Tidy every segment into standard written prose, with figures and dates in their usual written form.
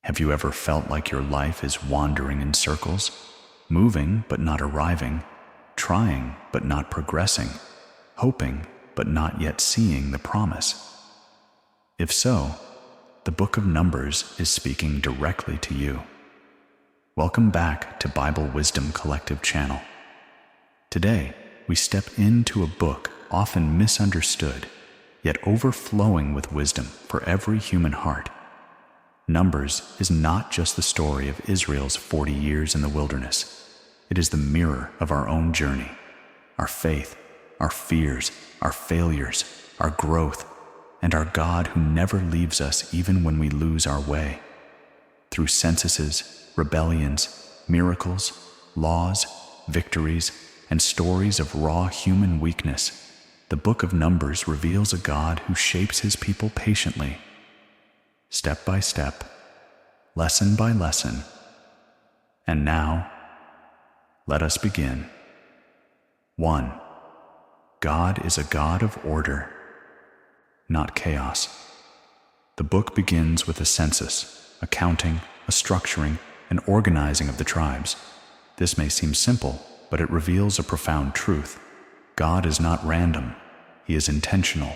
Have you ever felt like your life is wandering in circles, moving but not arriving, trying but not progressing, hoping but not yet seeing the promise? If so, the book of Numbers is speaking directly to you. Welcome back to Bible Wisdom Collective channel. Today, we step into a book often misunderstood, yet overflowing with wisdom for every human heart. Numbers is not just the story of Israel's 40 years in the wilderness. It is the mirror of our own journey, our faith, our fears, our failures, our growth, and our God who never leaves us even when we lose our way. Through censuses, rebellions, miracles, laws, victories, and stories of raw human weakness, the book of Numbers reveals a God who shapes his people patiently, step by step, lesson by lesson. And now, let us begin. 1. God is a God of order, not chaos. The book begins with a census, a counting, a structuring, an organizing of the tribes. This may seem simple, but it reveals a profound truth. God is not random. He is intentional.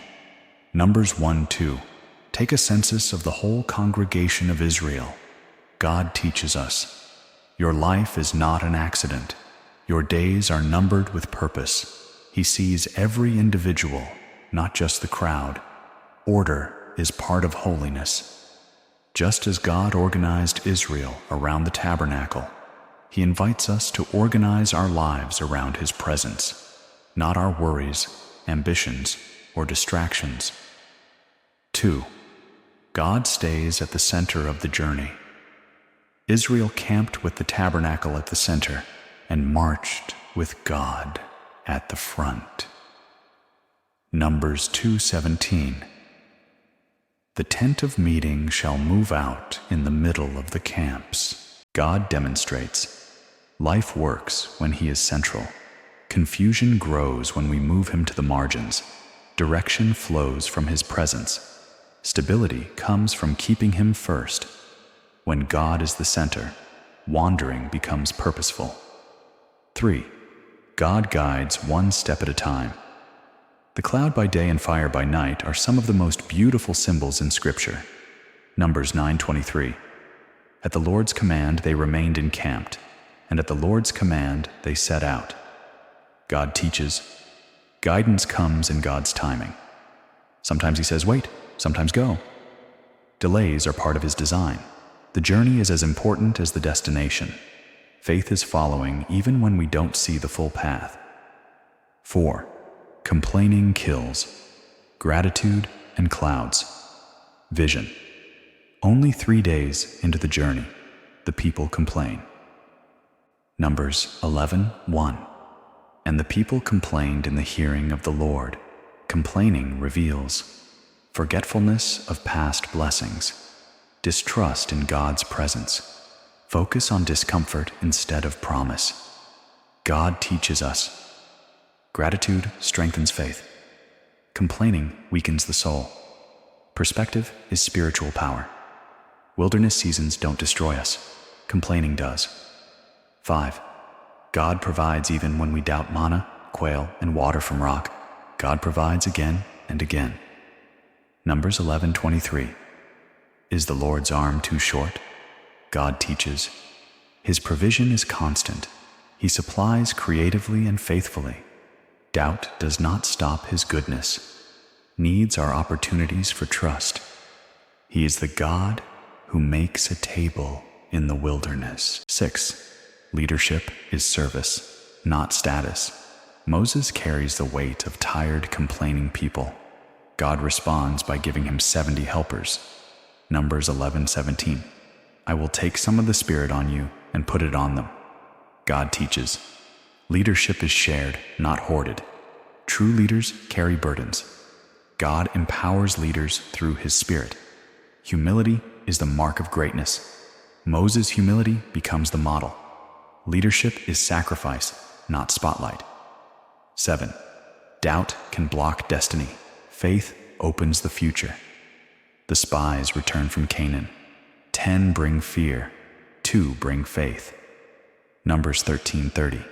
Numbers 1:2. Take a census of the whole congregation of Israel. God teaches us, your life is not an accident. Your days are numbered with purpose. He sees every individual, not just the crowd. Order is part of holiness. Just as God organized Israel around the tabernacle, he invites us to organize our lives around his presence, not our worries, ambitions, or distractions. 2. God stays at the center of the journey. Israel camped with the tabernacle at the center and marched with God at the front. Numbers 2:17. The tent of meeting shall move out in the middle of the camps. God demonstrates. Life works when he is central. Confusion grows when we move him to the margins. Direction flows from his presence. Stability comes from keeping him first. When God is the center, wandering becomes purposeful. 3. God guides one step at a time. The cloud by day and fire by night are some of the most beautiful symbols in Scripture. Numbers 9:23. At the Lord's command they remained encamped, and at the Lord's command they set out. God teaches. Guidance comes in God's timing. Sometimes he says, wait, sometimes go. Delays are part of his design. The journey is as important as the destination. Faith is following even when we don't see the full path. 4. Complaining kills. Gratitude and clouds. Vision. Only 3 days into the journey, the people complain. Numbers 11:1. And the people complained in the hearing of the Lord. Complaining reveals forgetfulness of past blessings, distrust in God's presence, focus on discomfort instead of promise. God teaches us. Gratitude strengthens faith. Complaining weakens the soul. Perspective is spiritual power. Wilderness seasons don't destroy us. Complaining does. 5. God provides even when we doubt manna, quail, and water from rock. God provides again and again. Numbers 11:23. Is the Lord's arm too short? God teaches. His provision is constant. He supplies creatively and faithfully. Doubt does not stop his goodness. Needs are opportunities for trust. He is the God who makes a table in the wilderness. 6. Leadership is service, not status. Moses carries the weight of tired, complaining people. God responds by giving him 70 helpers. Numbers 11:17. I will take some of the Spirit on you and put it on them. God teaches. Leadership is shared, not hoarded. True leaders carry burdens. God empowers leaders through his Spirit. Humility is the mark of greatness. Moses' humility becomes the model. Leadership is sacrifice, not spotlight. 7. Doubt can block destiny. Faith opens the future. The spies return from Canaan. 10 bring fear, 2 bring faith. Numbers 13:30.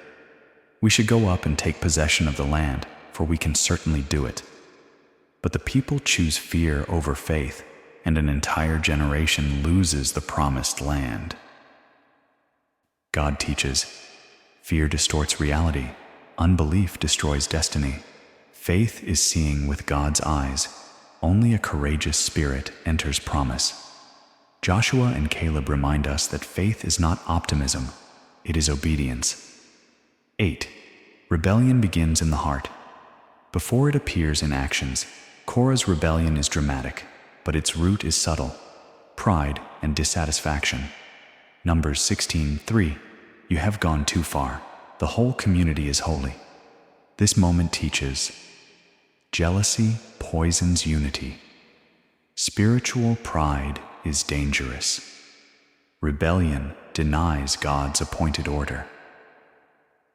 We should go up and take possession of the land, for we can certainly do it. But the people choose fear over faith, and an entire generation loses the promised land. God teaches, fear distorts reality, unbelief destroys destiny. Faith is seeing with God's eyes. Only a courageous spirit enters promise. Joshua and Caleb remind us that faith is not optimism, it is obedience. 8. Rebellion begins in the heart. Before it appears in actions, Korah's rebellion is dramatic, but its root is subtle: pride and dissatisfaction. Numbers 16:3. You have gone too far. The whole community is holy. This moment teaches, jealousy poisons unity. Spiritual pride is dangerous. Rebellion denies God's appointed order.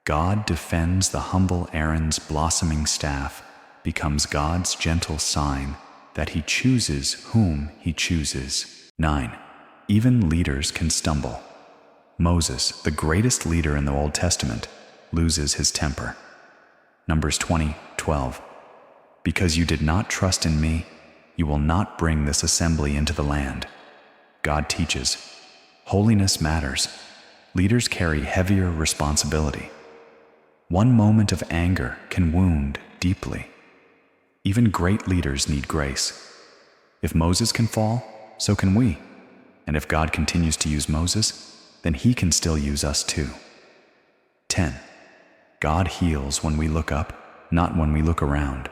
God defends the humble Aaron's blossoming staff, becomes God's gentle sign that he chooses whom he chooses. 9. Even leaders can stumble. Moses, the greatest leader in the Old Testament, loses his temper. Numbers 20:12. Because you did not trust in me, you will not bring this assembly into the land. God teaches, holiness matters. Leaders carry heavier responsibility. One moment of anger can wound deeply. Even great leaders need grace. If Moses can fall, so can we. And if God continues to use Moses, then he can still use us too. 10. God heals when we look up, not when we look around.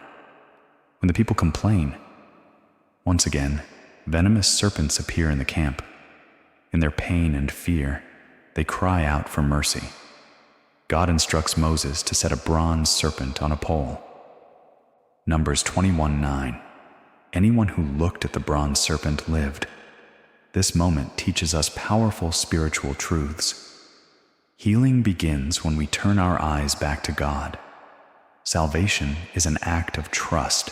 When the people complain, once again, venomous serpents appear in the camp. In their pain and fear, they cry out for mercy. God instructs Moses to set a bronze serpent on a pole. Numbers 21:9. Anyone who looked at the bronze serpent lived. This moment teaches us powerful spiritual truths. Healing begins when we turn our eyes back to God. Salvation is an act of trust,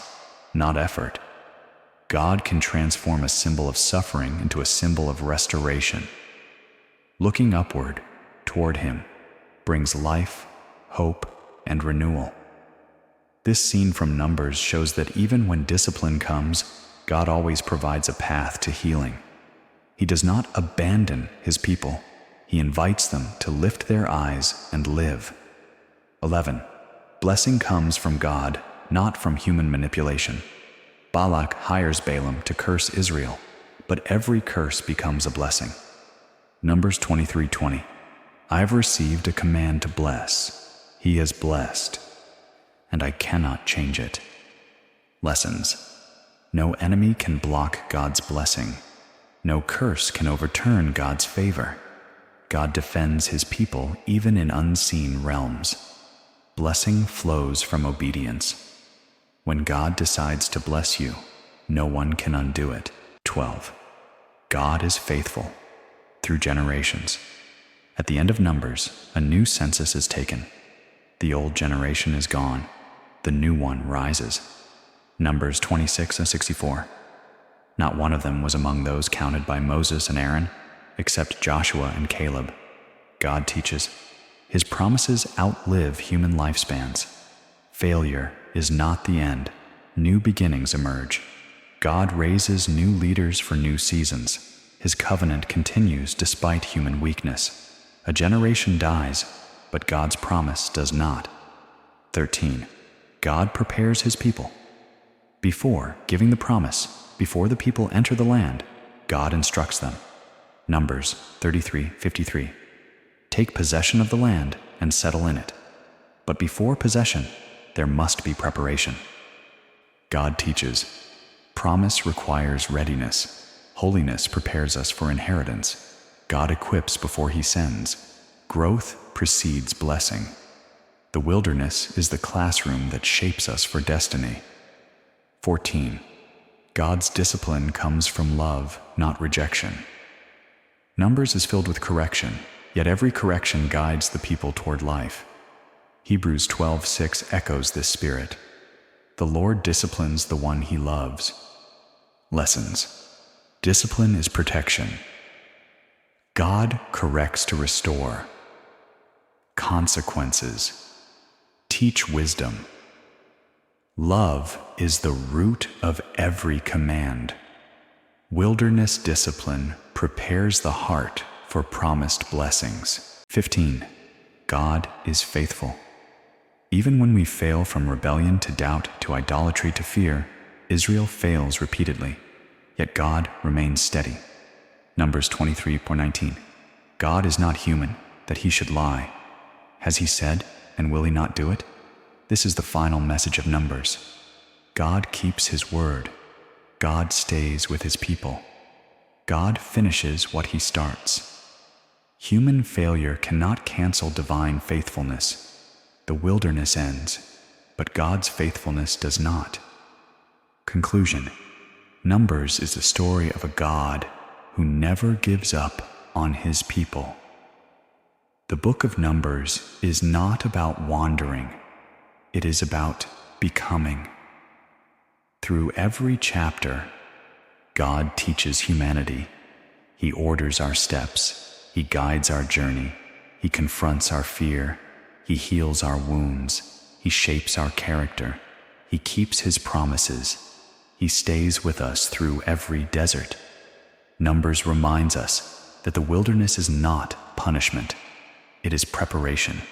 not effort. God can transform a symbol of suffering into a symbol of restoration. Looking upward, toward him, brings life, hope, and renewal. This scene from Numbers shows that even when discipline comes, God always provides a path to healing. He does not abandon his people. He invites them to lift their eyes and live. 11. Blessing comes from God, not from human manipulation. Balak hires Balaam to curse Israel, but every curse becomes a blessing. Numbers 23:20. I have received a command to bless. He is blessed, and I cannot change it. Lessons. No enemy can block God's blessing. No curse can overturn God's favor. God defends his people even in unseen realms. Blessing flows from obedience. When God decides to bless you, no one can undo it. 12. God is faithful through generations. At the end of Numbers, a new census is taken. The old generation is gone. The new one rises. Numbers 26:64. Not one of them was among those counted by Moses and Aaron, except Joshua and Caleb. God teaches, his promises outlive human lifespans. Failure is not the end. New beginnings emerge. God raises new leaders for new seasons. His covenant continues despite human weakness. A generation dies, but God's promise does not. 13. God prepares his people. Before giving the promise, before the people enter the land, God instructs them. Numbers 33:53. Take possession of the land and settle in it. But before possession, there must be preparation. God teaches, promise requires readiness. Holiness prepares us for inheritance. God equips before he sends. Growth precedes blessing. The wilderness is the classroom that shapes us for destiny. 14. God's discipline comes from love, not rejection. Numbers is filled with correction, yet every correction guides the people toward life. Hebrews 12:6 echoes this spirit. The Lord disciplines the one he loves. Lessons. Discipline is protection. God corrects to restore. Consequences. Teach wisdom. Love is the root of every command. Wilderness discipline prepares the heart for promised blessings. 15. God is faithful. Even when we fail from rebellion to doubt to idolatry to fear, Israel fails repeatedly, yet God remains steady. Numbers 23:19. God is not human, that he should lie. Has he said, and will he not do it? This is the final message of Numbers. God keeps his word. God stays with his people. God finishes what he starts. Human failure cannot cancel divine faithfulness. The wilderness ends, but God's faithfulness does not. Conclusion. Numbers is the story of a God who never gives up on his people. The book of Numbers is not about wandering. It is about becoming. Through every chapter, God teaches humanity. He orders our steps. He guides our journey. He confronts our fear. He heals our wounds. He shapes our character. He keeps his promises. He stays with us through every desert. Numbers reminds us that the wilderness is not punishment. It is preparation.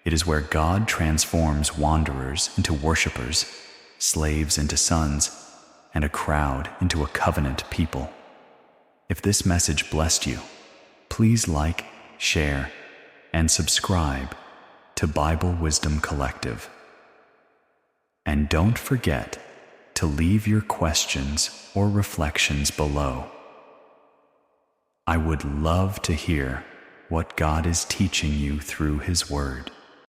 It is where God transforms wanderers into worshipers, slaves into sons, and a crowd into a covenant people. If this message blessed you, please like, share, and subscribe to Bible Wisdom Collective. And don't forget to leave your questions or reflections below. I would love to hear what God is teaching you through his word.